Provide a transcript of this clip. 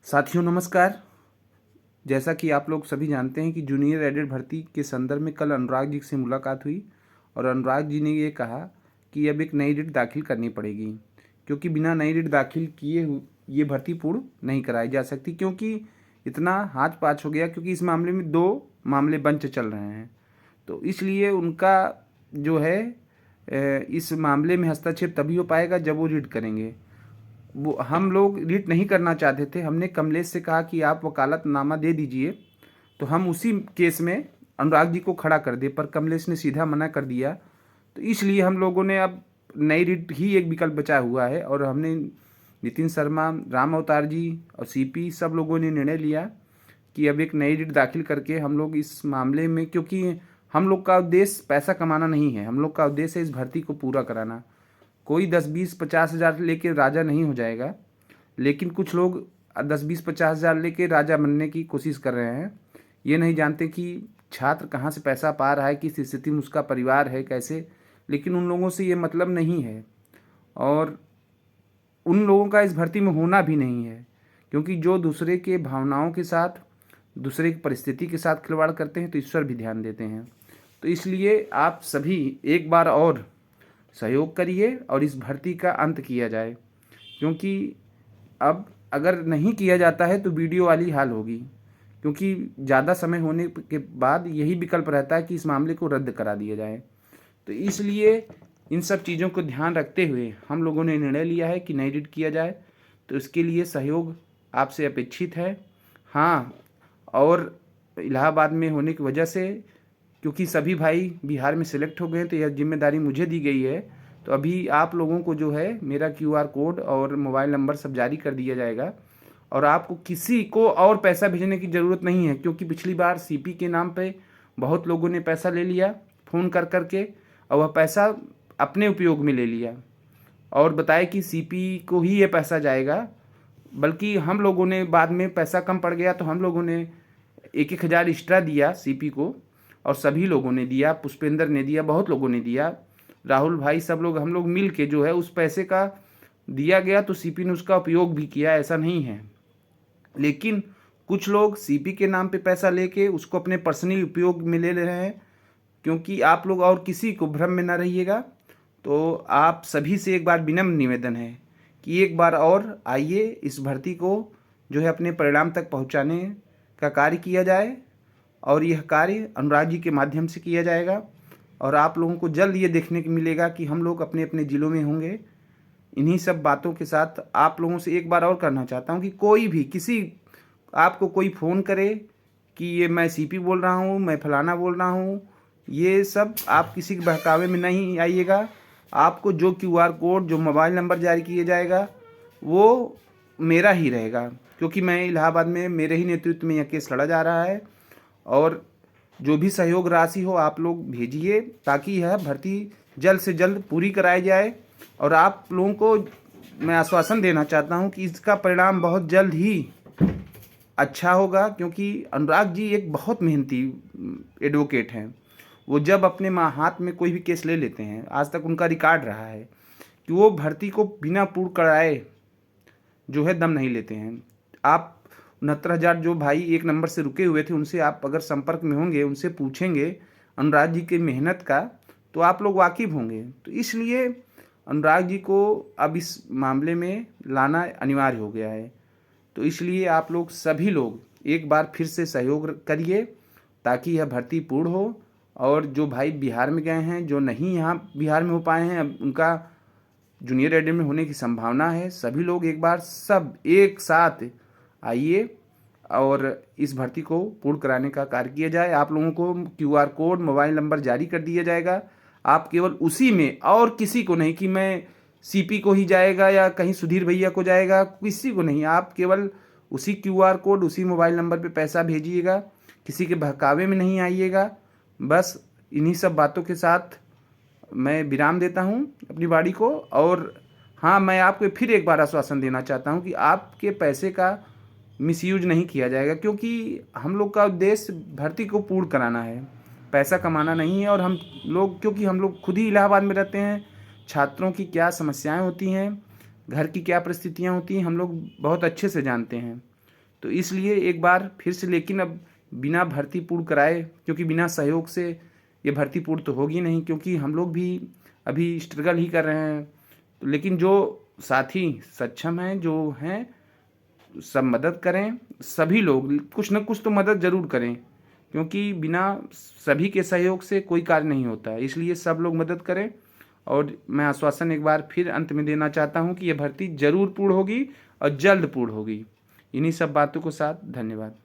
साथियों नमस्कार। जैसा कि आप लोग सभी जानते हैं कि जूनियर एडिट भर्ती के संदर्भ में कल अनुराग जी से मुलाकात हुई और अनुराग जी ने ये कहा कि अब एक नई रिट दाखिल करनी पड़ेगी, क्योंकि बिना नई रिट दाखिल किए ये भर्ती पूर्ण नहीं कराई जा सकती, क्योंकि इतना हाथ पाँच हो गया, क्योंकि इस मामले में 2 मामले बेंच चल रहे हैं। तो इसलिए उनका जो है इस मामले में हस्तक्षेप तभी हो पाएगा जब वो रिट करेंगे। वो हम लोग रिट नहीं करना चाहते थे। हमने कमलेश से कहा कि आप वकालतनामा दे दीजिए, तो हम उसी केस में अनुराग जी को खड़ा कर दे, पर कमलेश ने सीधा मना कर दिया। तो इसलिए हम लोगों ने अब नई रिट ही एक विकल्प बचा हुआ है और हमने नितिन शर्मा, राम अवतार जी और सीपी सब लोगों ने निर्णय लिया कि अब एक नई रिट दाखिल करके हम लोग इस मामले में, क्योंकि हम लोग का उद्देश्य पैसा कमाना नहीं है, हम लोग का उद्देश्य है इस भर्ती को पूरा कराना। कोई 10-20-50 हज़ार लेके राजा नहीं हो जाएगा, लेकिन कुछ लोग 10-20-50 हज़ार लेके राजा बनने की कोशिश कर रहे हैं। ये नहीं जानते कि छात्र कहाँ से पैसा पा रहा है, किस स्थिति में उसका परिवार है, कैसे। लेकिन उन लोगों से ये मतलब नहीं है और उन लोगों का इस भर्ती में होना भी नहीं है, क्योंकि जो दूसरे के भावनाओं के साथ, दूसरे की परिस्थिति के साथ खिलवाड़ करते हैं तो ईश्वर भी ध्यान देते हैं। तो इसलिए आप सभी एक बार और सहयोग करिए और इस भर्ती का अंत किया जाए, क्योंकि अब अगर नहीं किया जाता है तो वीडियो वाली हाल होगी, क्योंकि ज़्यादा समय होने के बाद यही विकल्प रहता है कि इस मामले को रद्द करा दिया जाए। तो इसलिए इन सब चीज़ों को ध्यान रखते हुए हम लोगों ने निर्णय लिया है कि नई रिट किया जाए। तो इसके लिए सहयोग आपसे अपेक्षित है। हाँ, और इलाहाबाद में होने की वजह से, क्योंकि सभी भाई बिहार में सिलेक्ट हो गए हैं, तो यह जिम्मेदारी मुझे दी गई है। तो अभी आप लोगों को जो है मेरा QR कोड और मोबाइल नंबर सब जारी कर दिया जाएगा और आपको किसी को और पैसा भेजने की ज़रूरत नहीं है, क्योंकि पिछली बार सीपी के नाम पे बहुत लोगों ने पैसा ले लिया फ़ोन कर के और वह पैसा अपने उपयोग में ले लिया और बताया कि सीपी को ही ये पैसा जाएगा। बल्कि हम लोगों ने बाद में पैसा कम पड़ गया तो हम लोगों ने 1-1 हज़ार एक्स्ट्रा दिया सीपी को, और सभी लोगों ने दिया, पुष्पेंद्र ने दिया, बहुत लोगों ने दिया, राहुल भाई, सब लोग, हम लोग मिल के जो है उस पैसे का दिया गया। तो सीपी ने उसका उपयोग भी किया, ऐसा नहीं है। लेकिन कुछ लोग सीपी के नाम पे पैसा लेके उसको अपने पर्सनल उपयोग में ले रहे हैं, क्योंकि आप लोग और किसी को भ्रम में ना रहिएगा। तो आप सभी से एक बार विनम्र निवेदन है कि एक बार और आइए, इस भर्ती को जो है अपने परिणाम तक पहुंचाने का कार्य किया जाए और यह कार्य अनुराग जी के माध्यम से किया जाएगा और आप लोगों को जल्द ये देखने को मिलेगा कि हम लोग अपने अपने ज़िलों में होंगे। इन्हीं सब बातों के साथ आप लोगों से एक बार और करना चाहता हूँ कि कोई भी किसी आपको कोई फ़ोन करे कि ये मैं सीपी बोल रहा हूँ, मैं फलाना बोल रहा हूँ, ये सब आप किसी के बहकावे में नहीं आइएगा। आपको जो QR कोड, जो मोबाइल नंबर जारी किया जाएगा वो मेरा ही रहेगा, क्योंकि मैं इलाहाबाद में मेरे ही नेतृत्व में यह केस लड़ा जा रहा है। और जो भी सहयोग राशि हो आप लोग भेजिए, ताकि यह भर्ती जल्द से जल्द पूरी कराई जाए। और आप लोगों को मैं आश्वासन देना चाहता हूं कि इसका परिणाम बहुत जल्द ही अच्छा होगा, क्योंकि अनुराग जी एक बहुत मेहनती एडवोकेट हैं। वो जब अपने हाथ में कोई भी केस ले लेते हैं, आज तक उनका रिकॉर्ड रहा है कि वो भर्ती को बिना पूर्ण कराए जो है दम नहीं लेते हैं। आप 69,000 जो भाई 1 नंबर से रुके हुए थे, उनसे आप अगर संपर्क में होंगे, उनसे पूछेंगे अनुराग जी की मेहनत का, तो आप लोग वाकिफ़ होंगे। तो इसलिए अनुराग जी को अब इस मामले में लाना अनिवार्य हो गया है। तो इसलिए आप लोग सभी लोग एक बार फिर से सहयोग करिए, ताकि यह भर्ती पूर्ण हो। और जो भाई बिहार में गए हैं, जो नहीं यहाँ बिहार में हो पाए हैं, अब उनका जूनियर एडिट में होने की संभावना है। सभी लोग एक बार सब एक साथ आइए और इस भर्ती को पूर्ण कराने का कार्य किया जाए। आप लोगों को QR कोड, मोबाइल नंबर जारी कर दिया जाएगा। आप केवल उसी में, और किसी को नहीं कि मैं सीपी को ही जाएगा या कहीं सुधीर भैया को जाएगा, किसी को नहीं। आप केवल उसी QR कोड, उसी मोबाइल नंबर पे पैसा भेजिएगा, किसी के बहकावे में नहीं आइएगा। बस इन्हीं सब बातों के साथ मैं विराम देता हूँ अपनी बाड़ी को। और हाँ, मैं आपको फिर एक बार आश्वासन देना चाहता हूँ कि आपके पैसे का मिसयूज नहीं किया जाएगा, क्योंकि हम लोग का उद्देश्य भर्ती को पूर्ण कराना है, पैसा कमाना नहीं है। और हम लोग, क्योंकि हम लोग खुद ही इलाहाबाद में रहते हैं, छात्रों की क्या समस्याएं होती हैं, घर की क्या परिस्थितियां होती हैं, हम लोग बहुत अच्छे से जानते हैं। तो इसलिए एक बार फिर से, लेकिन अब बिना भर्ती पूर्ण कराए, क्योंकि बिना सहयोग से ये भर्ती पूर्ण तो होगी नहीं, क्योंकि हम लोग भी अभी स्ट्रगल ही कर रहे हैं। तो लेकिन जो साथी सक्षम हैं, जो हैं, सब मदद करें। सभी लोग कुछ न कुछ तो मदद ज़रूर करें, क्योंकि बिना सभी के सहयोग से कोई कार्य नहीं होता है। इसलिए सब लोग मदद करें। और मैं आश्वासन एक बार फिर अंत में देना चाहता हूं कि यह भर्ती ज़रूर पूर्ण होगी और जल्द पूर्ण होगी। इन्हीं सब बातों के साथ धन्यवाद।